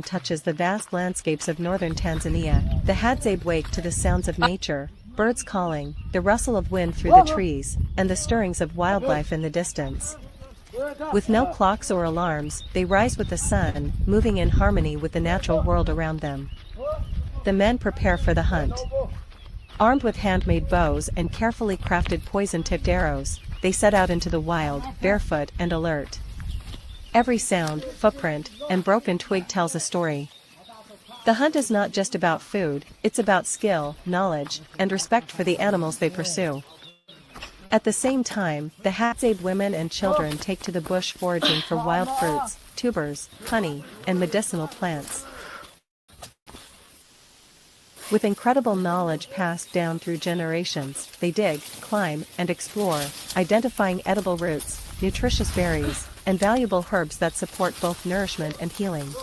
touches the vast landscapes of northern Tanzania. The Hadzabe wake to the sounds of nature, birds calling, the rustle of wind through the trees, and the stirrings of wildlife in the distance. With no clocks or alarms, they rise with the sun, moving in harmony with the natural world around them. The men prepare for the hunt. Armed with handmade bows and carefully crafted poison-tipped arrows, they set out into the wild, barefoot and alert. Every sound, footprint, and broken twig tells a story. The hunt is not just about food, it's about skill, knowledge, and respect for the animals they pursue. At the same time, the Hadzabe women and children take to the bush foraging for wild fruits, tubers, honey, and medicinal plants. With incredible knowledge passed down through generations, they dig, climb, and explore, identifying edible roots, nutritious berries, and valuable herbs that support both nourishment and healing.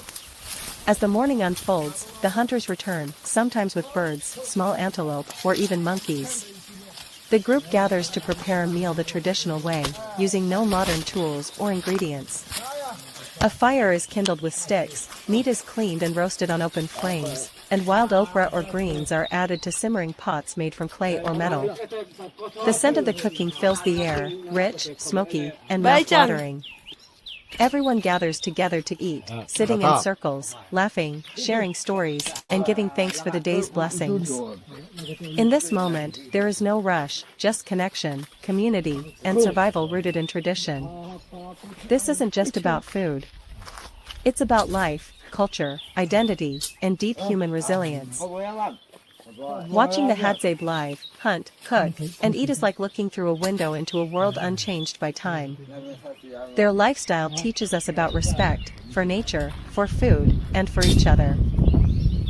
As the morning unfolds, the hunters return, sometimes with birds, small antelope, or even monkeys. The group gathers to prepare a meal the traditional way, using no modern tools or ingredients. A fire is kindled with sticks, meat is cleaned and roasted on open flames, and wild okra or greens are added to simmering pots made from clay or metal. The scent of the cooking fills the air, rich, smoky, and mouth-watering. Everyone gathers together to eat, sitting in circles, laughing, sharing stories, and giving thanks for the day's blessings. In this moment, there is no rush, just connection, community, and survival rooted in tradition. This isn't just about food. It's about life, culture, identity, and deep human resilience. Watching the Hadzabe live, hunt, cook, and eat is like looking through a window into a world unchanged by time. Their lifestyle teaches us about respect, for nature, for food, and for each other.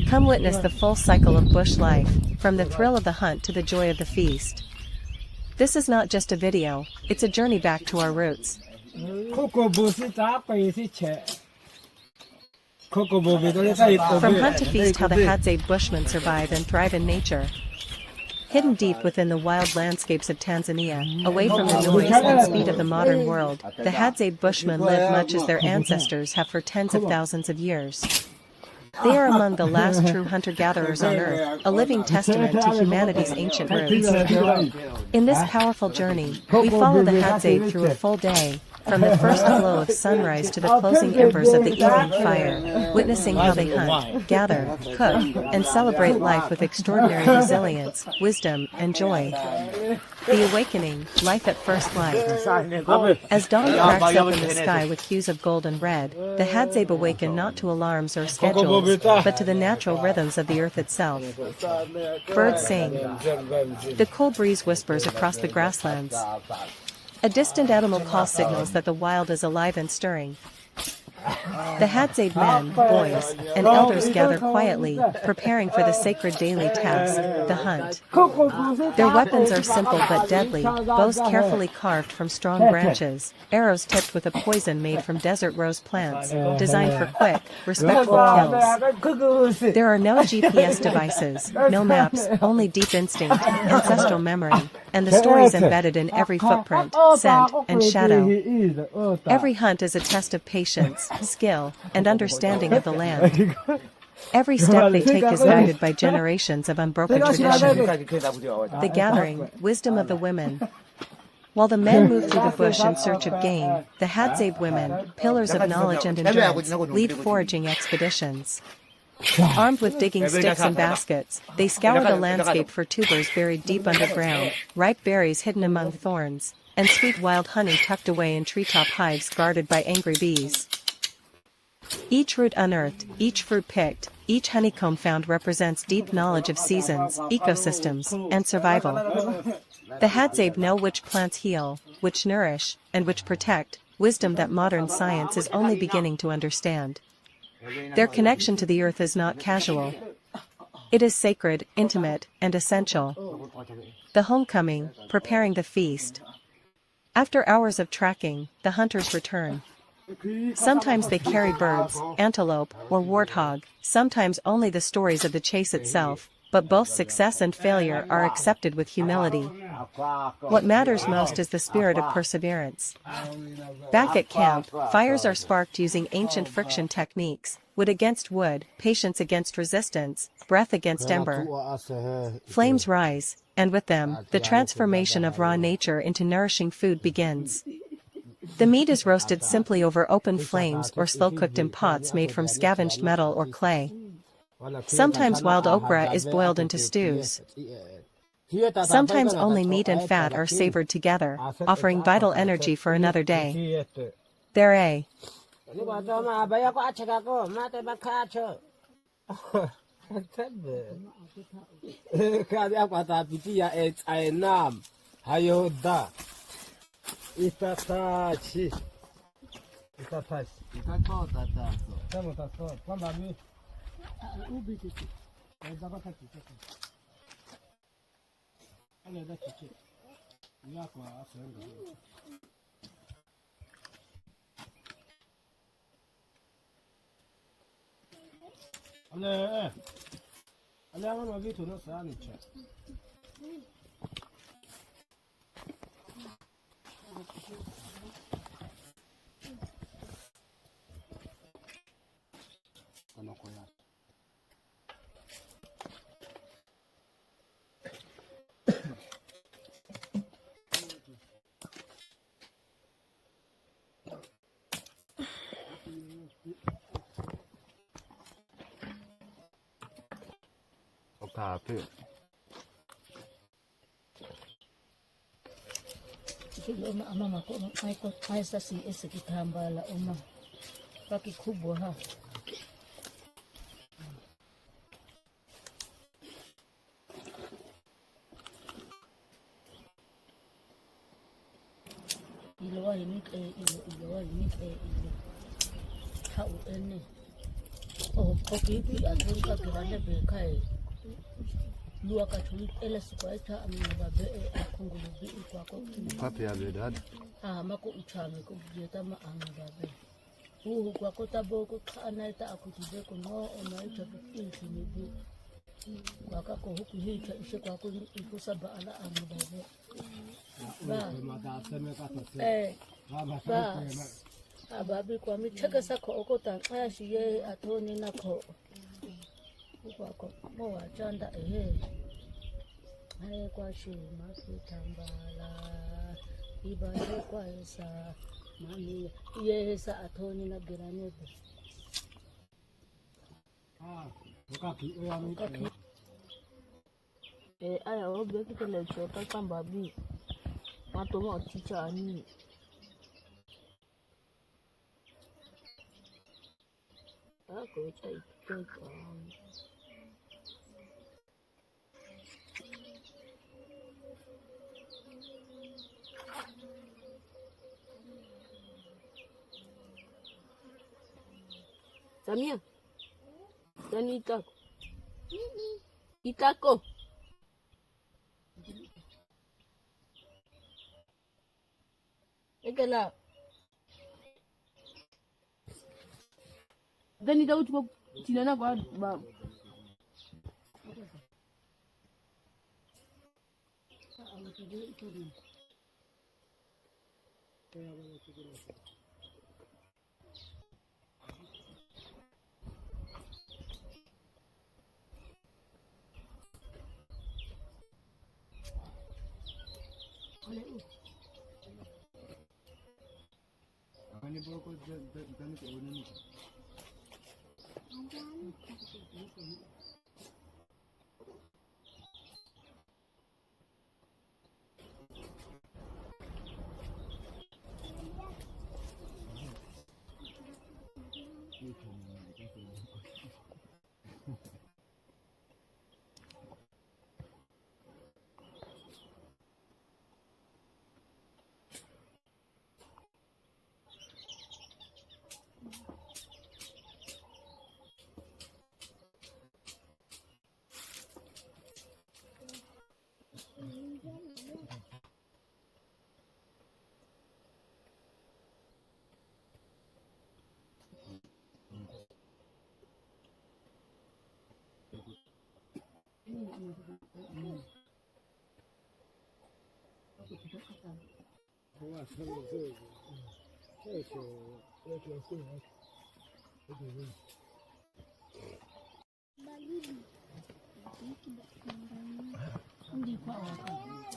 Come witness the full cycle of bush life, from the thrill of the hunt to the joy of the feast. This is not just a video, it's a journey back to our roots. From hunt to feast, how the Hadzabe Bushmen survive and thrive in nature. Hidden deep within the wild landscapes of Tanzania, away from the noise and speed of the modern world, the Hadzabe Bushmen live much as their ancestors have for tens of thousands of years. They are among the last true hunter-gatherers on Earth, a living testament to humanity's ancient roots. In this powerful journey, we follow the Hadzabe through a full day, from the first glow of sunrise to the closing embers of the evening fire, witnessing how they hunt, gather, cook, and celebrate life with extraordinary resilience, wisdom, and joy. The awakening, life at first light. As dawn cracks open the sky with hues of gold and red, the Hadzabe awaken not to alarms or schedules, but to the natural rhythms of the earth itself. Birds sing. The cool breeze whispers across the grasslands. A distant animal call signals that the wild is alive and stirring. The Hadzabe men, boys, and elders gather quietly, preparing for the sacred daily task, the hunt. Their weapons are simple but deadly, bows carefully carved from strong branches, arrows tipped with a poison made from desert rose plants, designed for quick, respectful kills. There are no GPS devices, no maps, only deep instinct, ancestral memory, and the stories embedded in every footprint, scent, and shadow. Every hunt is a test of patience, skill, and understanding of the land. Every step they take is guided by generations of unbroken tradition. The gathering, wisdom of the women. While the men move through the bush in search of game, the Hadzabe women, pillars of knowledge and endurance, lead foraging expeditions. Armed with digging sticks and baskets, they scour the landscape for tubers buried deep underground, ripe berries hidden among thorns, and sweet wild honey tucked away in treetop hives guarded by angry bees. Each root unearthed, each fruit picked, each honeycomb found represents deep knowledge of seasons, ecosystems, and survival. The Hadzabe know which plants heal, which nourish, and which protect, wisdom that modern science is only beginning to understand. Their connection to the earth is not casual. It is sacred, intimate, and essential. The homecoming, preparing the feast. After hours of tracking, the hunters return. Sometimes they carry birds, antelope, or warthog, sometimes only the stories of the chase itself, but both success and failure are accepted with humility. What matters most is the spirit of perseverance. Back at camp, fires are sparked using ancient friction techniques, wood against wood, patience against resistance, breath against ember. Flames rise, and with them, the transformation of raw nature into nourishing food begins. The meat is roasted simply over open flames or slow-cooked in pots made from scavenged metal or clay. Sometimes wild okra is boiled into stews. Sometimes only meat and fat are savored together, offering vital energy for another day. There a Mama ko ay sa si kitambala uma pakikubwa ha ilowa limit ha ene okay azun ka kirane be kai luwa ka tuli ele sikwaita amina be akungulu bi kwako Papi ya bedad. mako uchame ko bjeta ma anga be kwako tabo ko kana ita akutibe ko no onaita bikinti ni bi kwaka ko huku hita ishe kwako ikusa ba ala anga be ba ababi kwa mitaka sako okota kashi ye atoni nako kwako mo wachanda kwa shima kitambala ibale kwa esa mami yesa atoni na granebe ukaki aya obe kitele chota kamba bi matomo chicha ni ako chai toka Samia, nani itako? Itako. Ekala. Dani daw tumo tinana ba ba.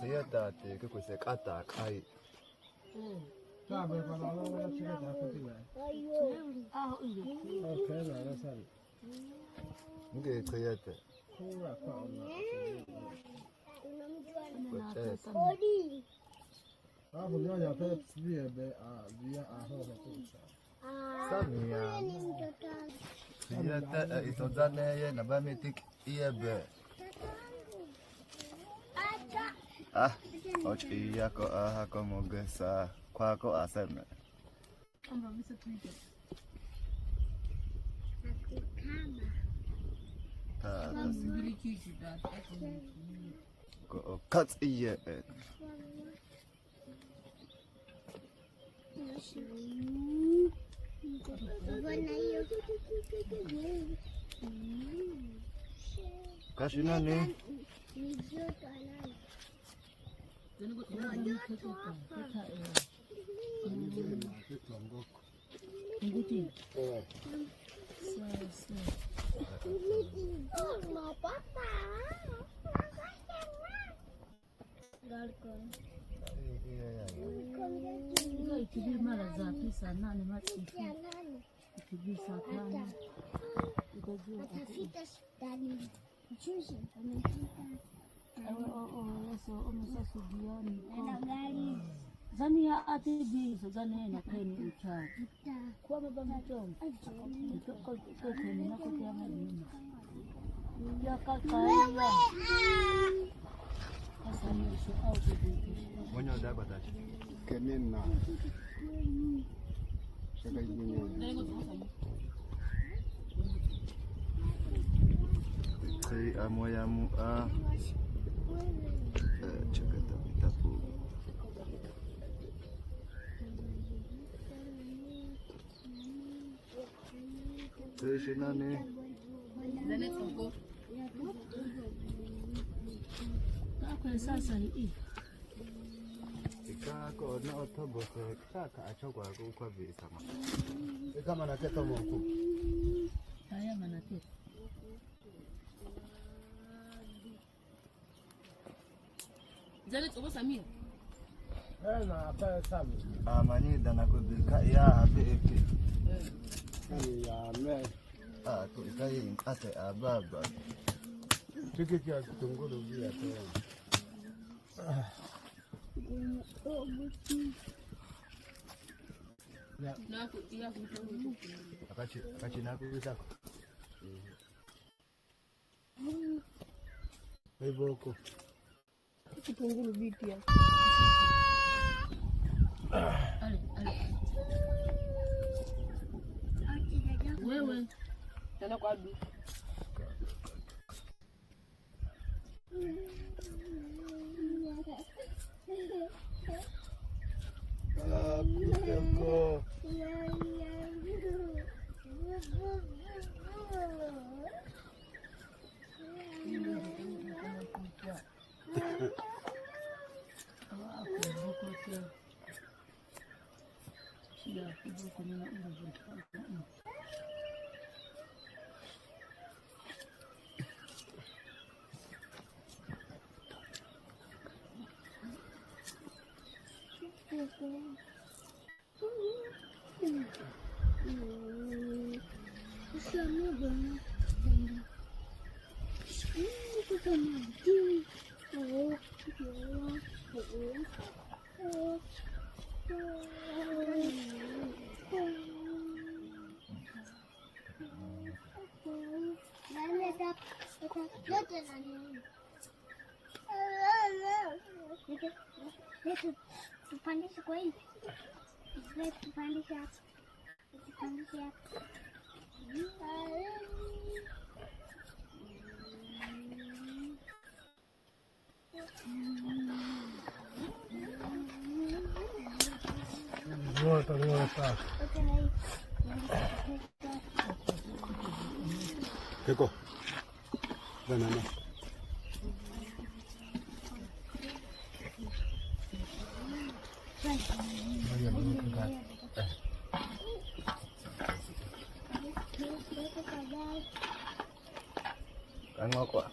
Iya tadi ke kusi kata kai. Sabe para la hora de la cocina. Okay, la sal. Mungkin kaya tu. Kura kwa ona. Hapo ndio ya pale pia be via aho hapo. Samia. Iya ta itu zane ye naba metik iya be. Och iya ko ko mogesa kwa ko aseme. Ko kat iya. Kasih nani? Zania atibi so zania na keni ucha kwa baba mtom ko keni na ko kama ni ya kaka ya sasa ni so au Mwenye ada batati. Kenena. Sasa hiyo. Kai amoyamu chakata vitabu. Sisi nani? kwa sasa hii Ikako na otobo se kaka achogwa kwa visama. Kama na keto moko. haya manatete Zale tsobo Samia. Na pa sami. Amani dana kubika ya abepi. Ya me. Tu ikai nkate ababa. Tikiti ya kitunguru bila toa. Na kutia kitunguru. Akachi na kubisa. Hivyo huko. Kitunguru vipi ale wewe tena kwa bi Yako. Kupandisha kwa hivi. Kupandisha. Kupandisha. Volta. Keko. Banana. Kan ngoko.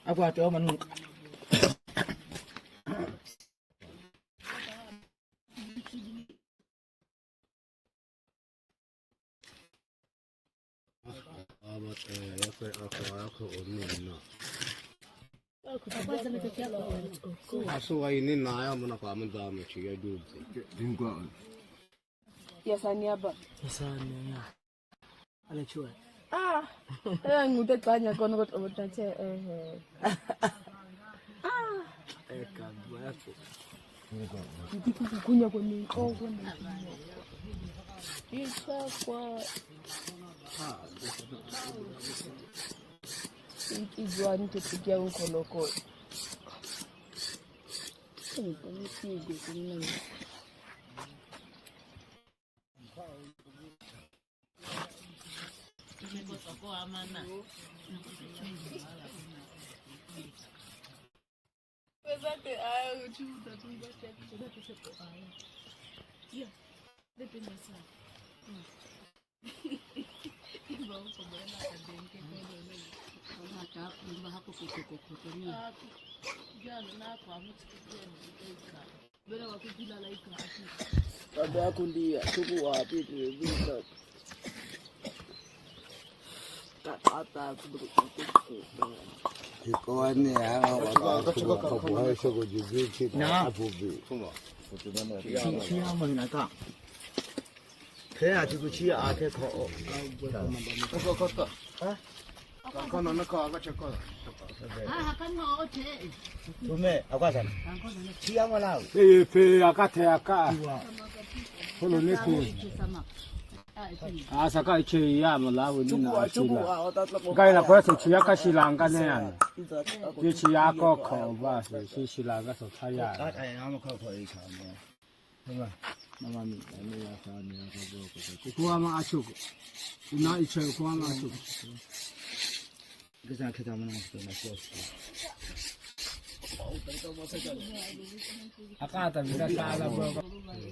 Aku ada menu. Asu ini naya mana kamu dah macam itu. Tinggal. Yasania ba? Yasania. Ala chua. Ngudet banyak kono kot obot nace Kabatu. kunya koni koni. Isa kwa ikijwani tupigia unkoloko. Ada aku dia cukup api tu bisa. Tak ada aku Ikaw ni ako buhay sa gujibit na abubi. Siya mo hinaka. Kaya tu siya ate ko. Kota. Ha? Kana naka chakka. Tume akasan. Siya mo lao. Pe akate aka. Polo ne ku. Asaka ichi ya mo lao ni na chila. Kai la kwa so chia ka silanga ne ya. Ji chia ko ko ba si silanga so thaya. Ai am ko ko i kha mo. Mama mi ne ya ka ne ya ko. Ko ama achu. Una ichi ko ama achu. Kesa kita mana ko na ko. Akata bila sala bro.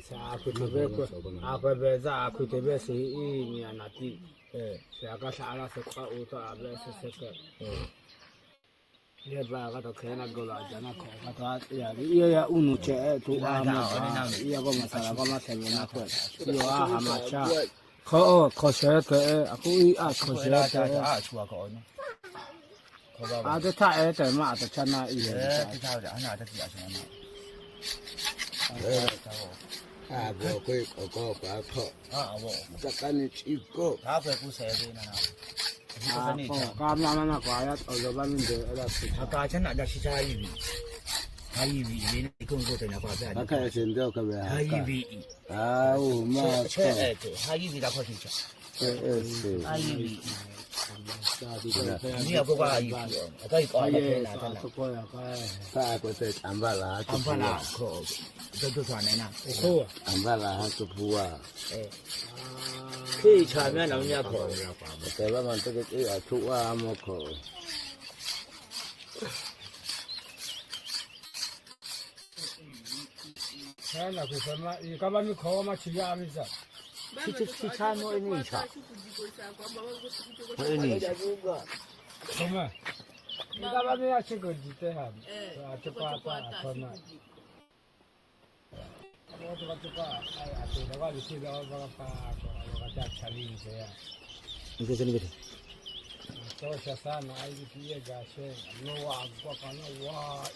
Sa aku tebe ko. Aku beza aku tebe si ni anati. Sa ka sala se ka uta abe se ka. Ye ba ka to khena gola jana ko. Ka to ya unu che tu ama. Ya ko masala ko ma se na ko. Yo ha ma cha. Ko se ke aku ko se ke. Chua ko no. Ada tak ada mak ada cana iya. Kita ada anak ada tidak sama. Abo ko ko. Abo. Takani chiko. Apa ku saya ni na. Kami mana ko ayat Allah bamin de ada. Apa aja nak ada sisa ini. Hivi ini ikut tu nak apa ada. Aka sendo ka ba. Hivi. Au ma ko. Hivi dah kau cinta. Hivi. Ni apa kau hivi? Atau ikut apa nak ada. Ka ko te ambala. Ambala ko. Itu sana na. Ko Ambala ha to buwa. Kei chama na nya ko. Te ba man te ke a tuwa mo ko. sana ko sama kama mi ko ma chiya mi sa. Si chama ini cha. Ini. Sama. Kama mi achi ko jite ha. Atupa pa kama. Atupa ai atu da ga si da ba pa ko ga challenge ya. Ini sini betul. Tosha sana ai pia gashe no wa kwa kana wa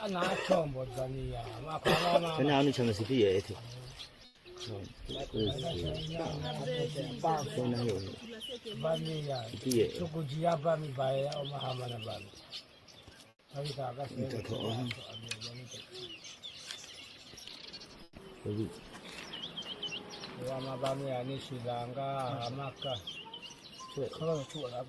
ana chombo Tanzania makana Kena anu chama sipi ya eti. bani ya tukujia bani baya o mahamana bani hari ka ka wa mabani ya ni silanga amaka ko tu ala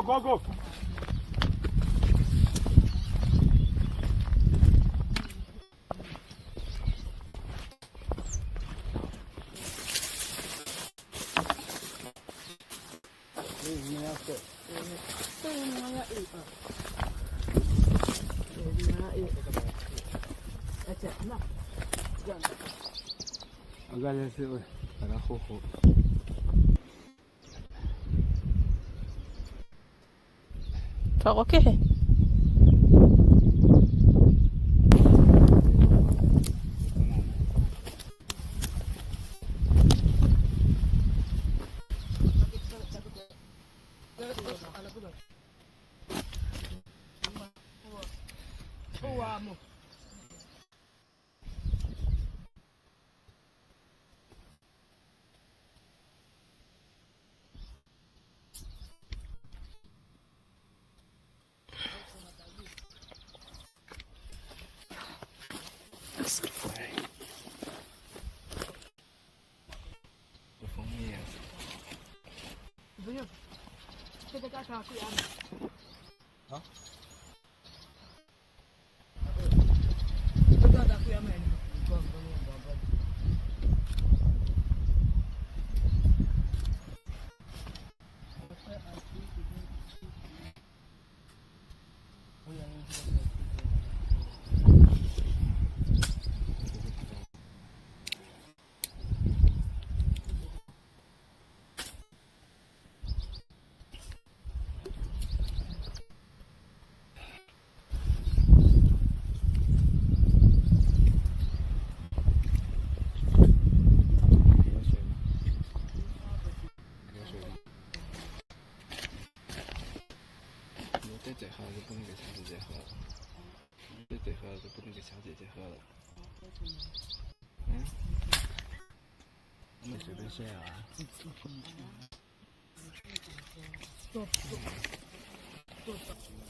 Go, go. Agak sih, ada koko. فوق كيف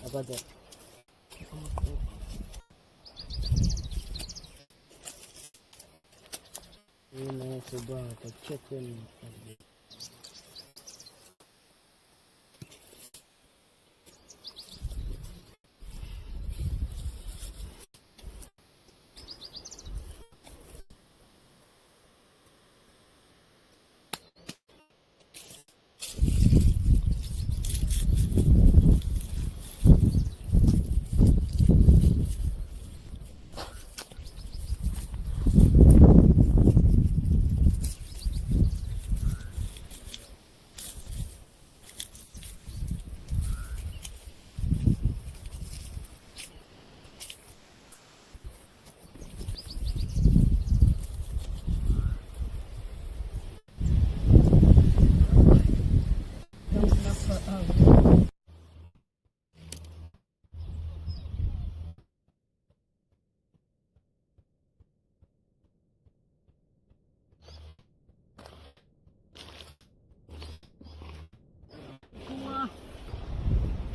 Apa tu? Ini coba kita cekin.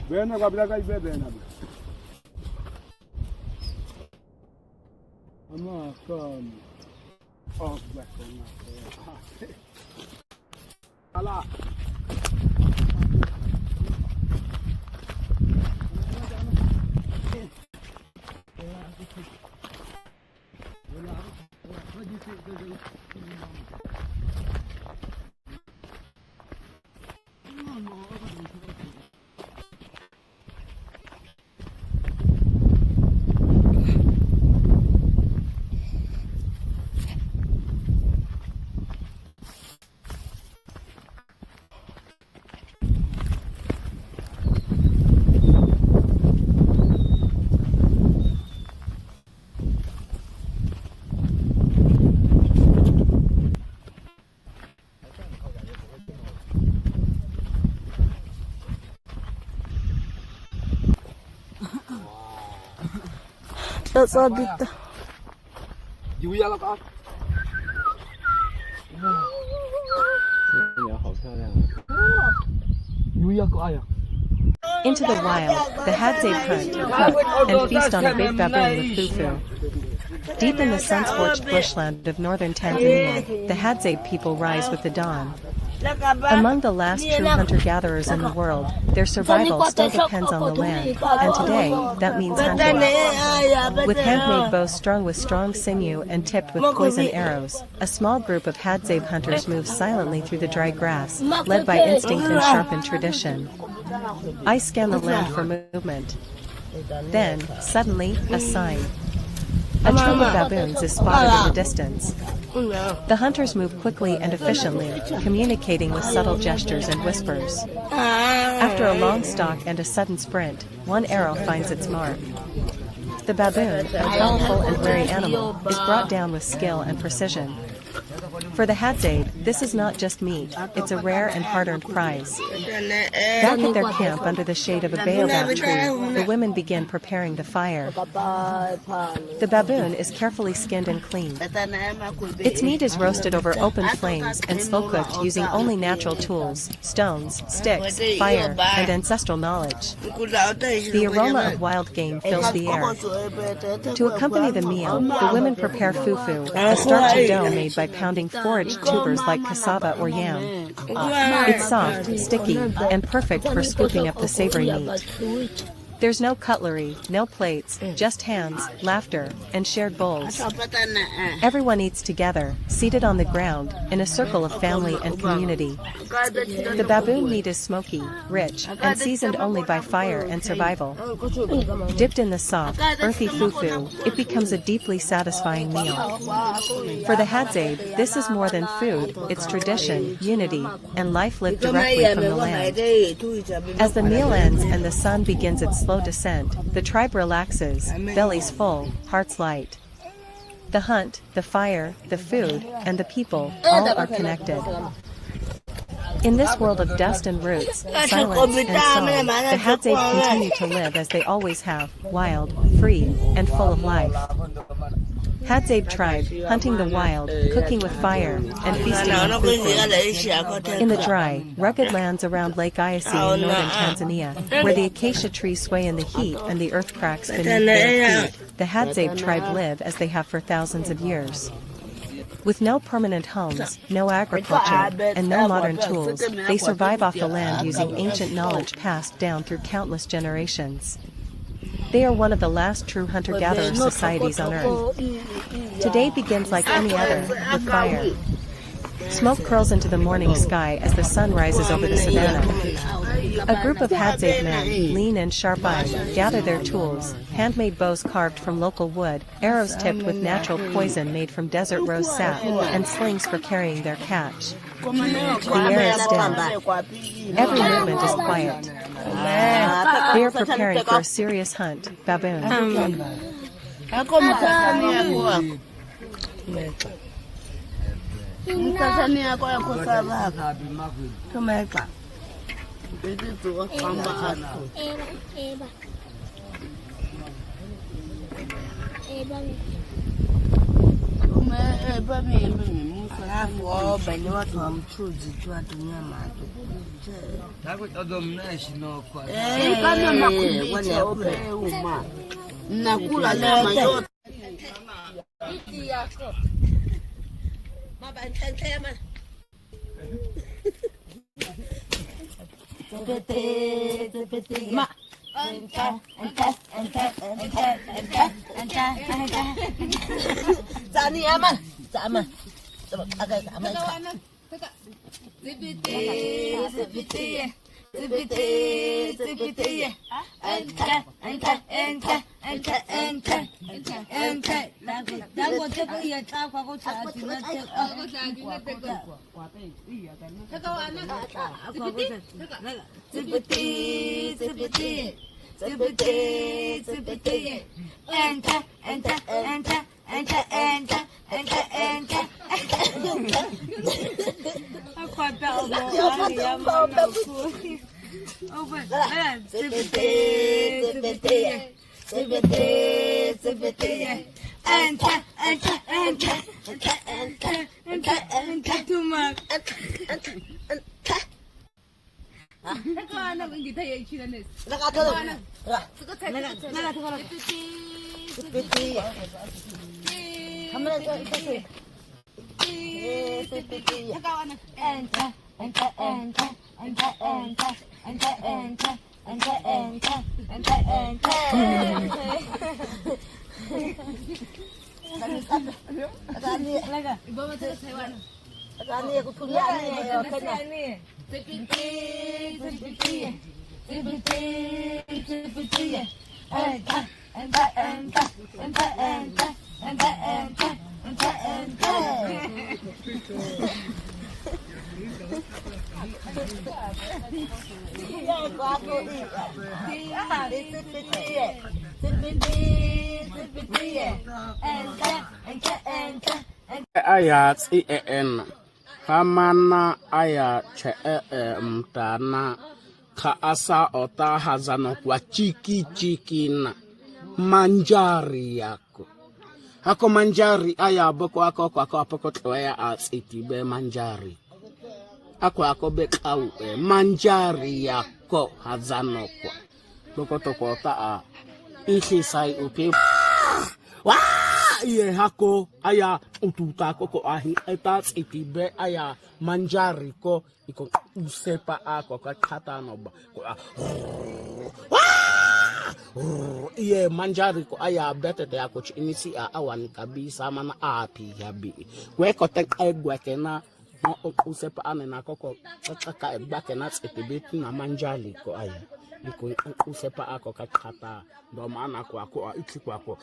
Bena kabila kai bena. Ama come. Oh, back on. Ala. That's all bit. You ya ka. Into the wild, the Hadzabe hunt, cook, and feast on a big baboon with fufu. Deep in the sun-scorched bushland of northern Tanzania, the Hadzabe people rise with the dawn. Among the last true hunter-gatherers in the world, their survival still depends on the land, and today, that means hunting. With handmade bows strung with strong sinew and tipped with poison arrows, a small group of Hadzabe hunters moves silently through the dry grass, led by instinct and sharpened tradition. I scan the land for movement. Then, suddenly, a sign. A troop of baboons is spotted in the distance. The hunters move quickly and efficiently, communicating with subtle gestures and whispers. After a long stalk and a sudden sprint, one arrow finds its mark. The baboon, a powerful and wary animal, is brought down with skill and precision. For the Hadzabe, this is not just meat, it's a rare and hard-earned prize. Back at their camp under the shade of a Baobab tree, the women begin preparing the fire. The baboon is carefully skinned and cleaned. Its meat is roasted over open flames and slow-cooked using only natural tools, stones, sticks, fire, and ancestral knowledge. The aroma of wild game fills the air. To accompany the meal, the women prepare fufu, a starchy dough made by pounding foraged tubers like cassava or yam. It's soft, sticky, and perfect for scooping up the savory meat. There's no cutlery, no plates, just hands, laughter, and shared bowls. Everyone eats together, seated on the ground, in a circle of family and community. The baboon meat is smoky, rich, and seasoned only by fire and survival. Dipped in the soft, earthy fufu, it becomes a deeply satisfying meal. For the Hadzabe, this is more than food, it's tradition, unity, and life lived directly from the land. As the meal ends and the sun begins its slow descent, the tribe relaxes, bellies full, hearts light. The hunt, the fire, the food, and the people, all are connected. In this world of dust and roots, silence and song, the Hadzabe continue to live as they always have, wild, free, and full of life. Hadzabe tribe, hunting the wild, cooking with fire, and feasting on fufu. In the dry, rugged lands around Lake Eyasi in northern Tanzania, where the acacia trees sway in the heat and the earth cracks beneath their feet, the Hadzabe tribe live as they have for thousands of years. With no permanent homes, no agriculture, and no modern tools, they survive off the land using ancient knowledge passed down through countless generations. They are one of the last true hunter-gatherer societies on Earth. Today begins like any other, with fire. Smoke curls into the morning sky as the sun rises over the savannah. A group of Hadzabe men, lean and sharp-eyed, gather their tools, handmade bows carved from local wood, arrows tipped with natural poison made from desert rose sap, and slings for carrying their catch. The air is still. Every movement is quiet. They are preparing for a serious hunt, baboon. kama makundi uma nakula nyama yote yako baba ntema tepete ma anta zani aman sama agak aman tepete Aya en hamana aya che mtana ka asa ota hazano kwa chiki na manjari yako hako manjari aya boko ako apoko toya atibe manjari ako be kau manjari yako hazano kwa boko tokota ishi sai upe wa ye hako aya ututa koko ahi etats itibe aya manjari ko iko usepa ako kakata noba ye manjari ko aya betete ako inisi awan kabisa mana api yabi kwe ko tek egwe kena usepa ane na koko kaka egba kena itibe na manjari ko aya iko usepa ako kakata ndo maana kwa iki kwako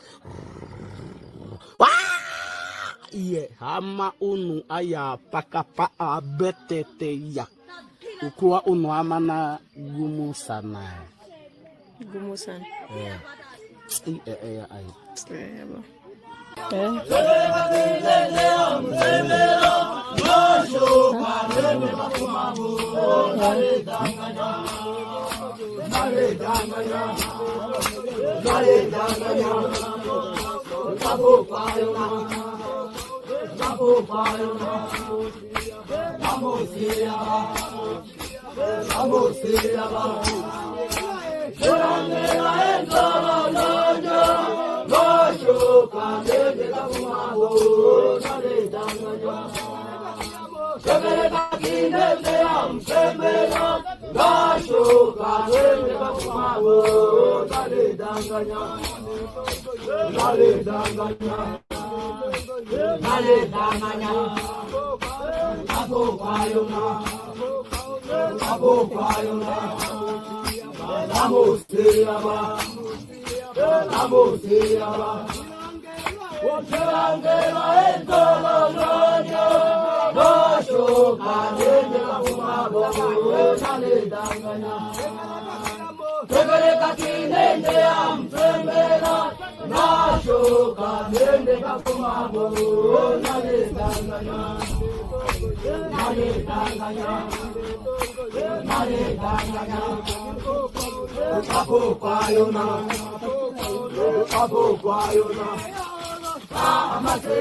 Iye hama unu aya pakapa betete ya ukuwa unu amana gumu sana ay Amase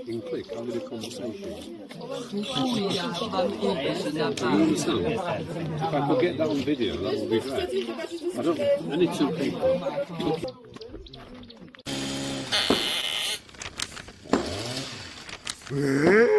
In click under the conversation. If I could get that on video, that would be great. I need 2 people. Eh?